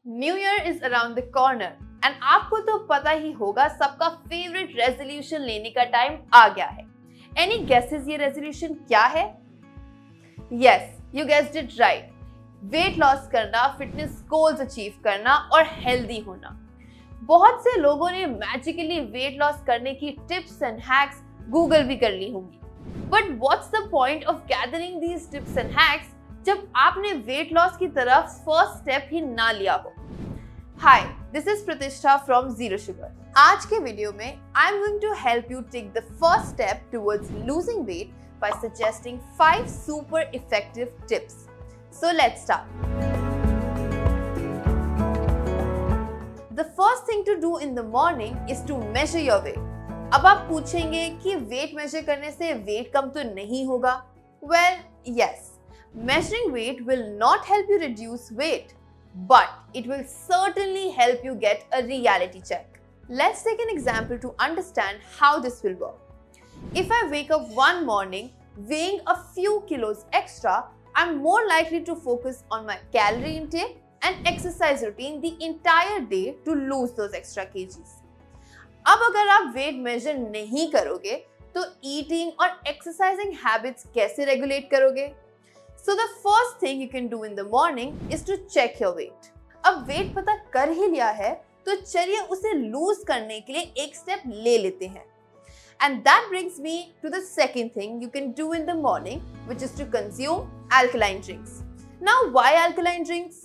New year is around the corner and आपको तो पता ही होगा सबका फेवरेट रेजोल्यूशन लेने का टाइम आ गया है। एनी गेसेस ये रेजोल्यूशन क्या है? Yes, you guessed it right. Weight loss करना, फिटनेस गोल्स अचीव करना और हेल्दी होना। बहुत से लोगों ने मैजिकली वेट लॉस करने की टिप्स एंड हैक्स गूगल भी कर ली होंगी। But what's the point of gathering these tips and hacks जब आपने वेट लॉस की तरफ फर्स्ट स्टेप ही ना लिया हो? Hi, this is Pratishtha from zero sugar. आज के वीडियो में I am going to help you take the first step towards losing weight by suggesting 5 super effective tips. So let's start. The first thing to do in the morning is to measure your weight. अब आप पूछेंगे कि weight measure करने से wait कम तो नहीं होगा? Well, yes. Measuring weight will not help you reduce weight, but it will certainly help you get a reality check. Let's take an example to understand how this will work. If I wake up one morning weighing a few kilos extra, I'm more likely to focus on my calorie intake and exercise routine the entire day to lose those extra kgs. अब अगर आप weight measure नहीं करोगे तो eating और exercising habits कैसे regulate करोगे? So the first thing you can do in the morning is to check your weight. अब वेट पता कर ही लिया है तो चलिए उसे लूज करने के लिए एक स्टेप ले लेते हैं. And that brings me to the second thing you can do in the morning, which is to consume alkaline drinks. Now, why alkaline drinks?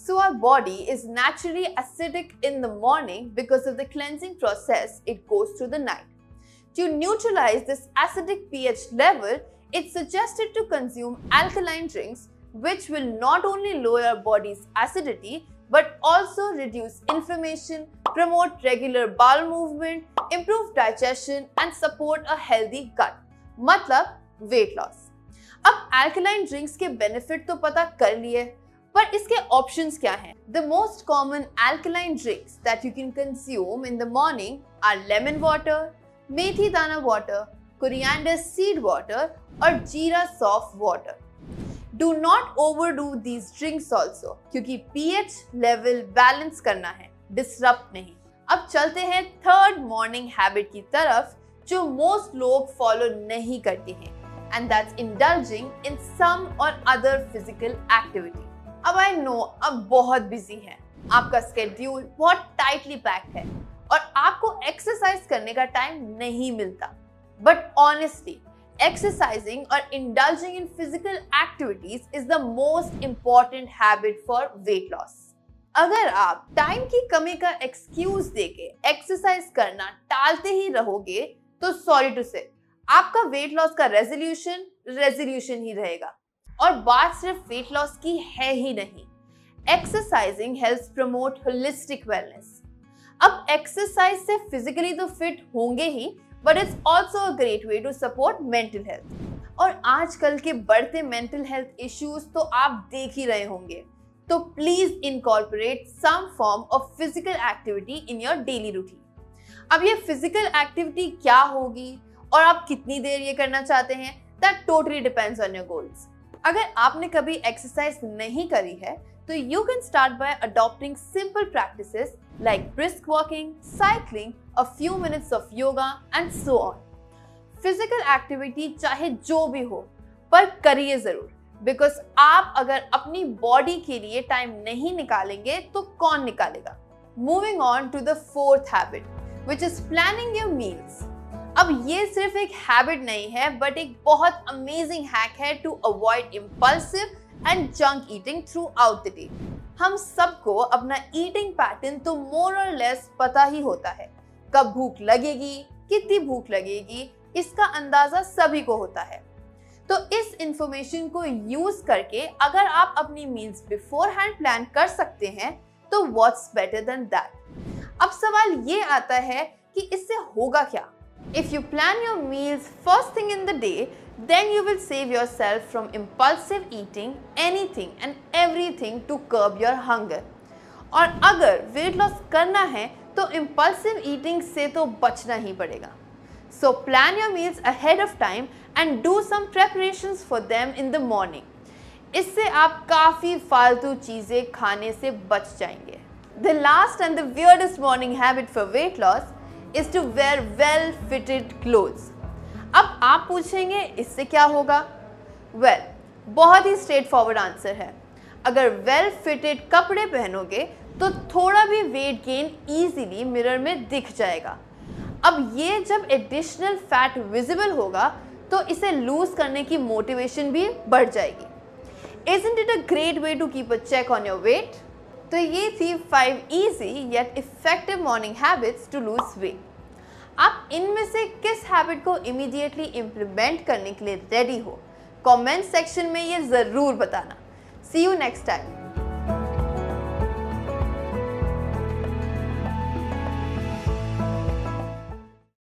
So our body is naturally acidic in the morning because of the cleansing process it goes through the night. To neutralize this acidic pH level, it's suggested to consume alkaline drinks, which will not only lower our body's acidity, but also reduce inflammation, promote regular bowel movement, improve digestion and support a healthy gut. मतलब weight loss. अब alkaline drinks के benefit तो पता कर लिए, पर इसके options क्या हैं? The most common alkaline drinks that you can consume in the morning are lemon water, methi dana water, coriander seed water और jeera soft water. Do not overdo these drinks also, क्योंकि pH level balance करना है, disrupt नहीं. अब चलते हैं third morning habit की तरफ जो मोस्ट लोग फॉलो नहीं करते हैं, and that's indulging in some or other physical activity. अब I know अब बहुत बिजी है, आपका स्केड्यूल बहुत टाइटली पैक्ड है और आपको एक्सरसाइज करने का टाइम नहीं मिलता. But honestly exercising or indulging in physical activities is the most important habit for weight loss. अगर आप टाइम की कमी का एक्सक्यूज देके एक्सरसाइज करना टालते ही रहोगे तो सॉरी टू से आपका वेट लॉस का रेजोल्यूशन ही रहेगा. और बात सिर्फ वेट लॉस की है ही नहीं, exercising helps promote holistic wellness. अब एक्सरसाइज से फिजिकली तो फिट होंगे ही, but it's also a great way to support mental health. और आजकल के बढ़ते mental health issues तो आप देख ही रहे होंगे, तो please incorporate some form of physical activity in your daily routine. अब ये physical activity क्या होगी और आप कितनी देर ये करना चाहते हैं, that totally depends on your goals. अगर आपने कभी exercise नहीं करी है तो you can start by adopting simple practices like brisk walking, cycling, a few minutes of yoga and so on. Physical activity चाहे जो भी हो पर करिए जरूर, because आप अगर अपनी बॉडी के लिए टाइम नहीं निकालेंगे तो कौन निकालेगा? Moving on to the fourth habit, which is planning your meals. अब ये सिर्फ एक हैबिट नहीं है बट एक बहुत अमेजिंग हैक है to avoid impulsive and junk eating throughout the day. हम सबको अपना ईटिंग पैटर्न तो मोर और लेस पता ही होता है. कब भूख लगेगी, कितनी भूख लगेगी, इसका अंदाजा सभी को होता है. तो इस इंफॉर्मेशन को यूज करके अगर आप अपनी मील्स बिफोर हैंड प्लान कर सकते हैं तो व्हाट्स बेटर देन दैट. अब सवाल ये आता है कि इससे होगा क्या? If you plan your meals first thing in the day, then you will save yourself from impulsive eating anything and everything to curb your hunger. और अगर वेट लॉस करना है तो impulsive eating से तो बचना ही पड़ेगा. So plan your meals ahead of time and do some preparations for them in the morning. इससे आप काफ़ी फालतू चीज़ें खाने से बच जाएंगे. The last and the weirdest morning habit for weight loss is to wear well-fitted clothes. अब आप पूछेंगे इससे क्या होगा? Well, बहुत ही स्ट्रेट फॉरवर्ड आंसर है। अगर वेल फिटेड कपड़े पहनोगे तो थोड़ा भी वेट गेन इजीली मिरर में दिख जाएगा। अब ये जब एडिशनल फैट विजिबल होगा तो इसे लूज करने की मोटिवेशन भी बढ़ जाएगी। Isn't it a great way to keep a check on your weight? तो ये थी 5 easy yet effective morning habits to lose weight। आप इनमें से किस हैबिट को इमीडिएटली इम्प्लीमेंट करने के लिए रेडी हो? कमेंट सेक्शन में ये ज़रूर बताना। See you next time.